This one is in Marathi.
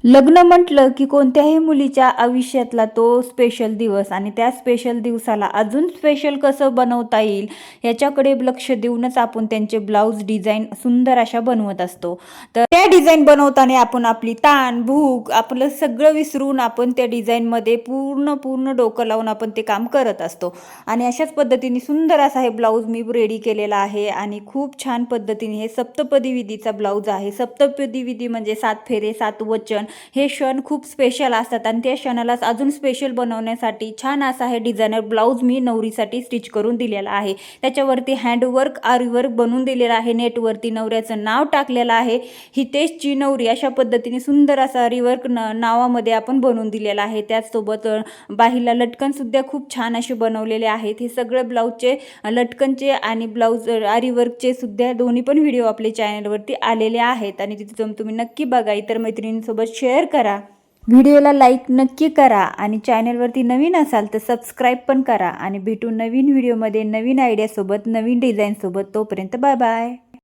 लग्न म्हटलं की कोणत्याही मुलीच्या आयुष्यातला तो स्पेशल दिवस आणि त्या स्पेशल दिवसाला अजून स्पेशल कसं बनवता येईल याच्याकडे लक्ष देऊनच आपण त्यांचे ब्लाऊज डिझाईन सुंदर अशा बनवत असतो। तर त्या डिझाईन बनवताना आपण आपली ताण भूक आपलं सगळं विसरून आपण त्या डिझाईनमध्ये पूर्ण डोकं लावून आपण ते काम करत असतो। आणि अशाच पद्धतीने सुंदर असा हे ब्लाऊज मी रेडी केलेला आहे आणि खूप छान पद्धतीने हे सप्तपदी विधीचा ब्लाऊज आहे। सप्तपदी विधी म्हणजे 7 फेरे 7 वचन हे क्षण खूप स्पेशल असतात आणि त्या क्षणाला अजून स्पेशल बनवण्यासाठी छान असा हे डिझायनर ब्लाऊज मी नवरीसाठी स्टिच करून दिलेला आहे। त्याच्यावरती हँडवर्क आरी वर्क बनवून दिलेला आहे। नेटवरती नवऱ्याचं नाव टाकलेलं आहे, हितेशची नवरी अशा पद्धतीने सुंदर असा आरी वर्क नावामध्ये आपण बनवून दिलेला आहे। त्याचसोबत बाहीला लटकन सुद्धा खूप छान असे बनवलेले आहेत। हे सगळे ब्लाऊजचे लटकनचे आणि ब्लाऊज आरी वर्कचे सुद्धा दोन्ही पण व्हिडिओ आपल्या चॅनलवरती आलेले आहेत आणि तिथे जाऊन तुम्ही नक्की बघा। इतर मैत्रिणींसोबत शेअर करा, व्हिडिओला लाईक नक्की करा आणि चॅनलवरती नवीन असाल तर सबस्क्राईब पण करा आणि भेटू नवीन व्हिडिओमध्ये नवीन आयडियासोबत नवीन डिझाईनसोबत। तोपर्यंत बाय बाय।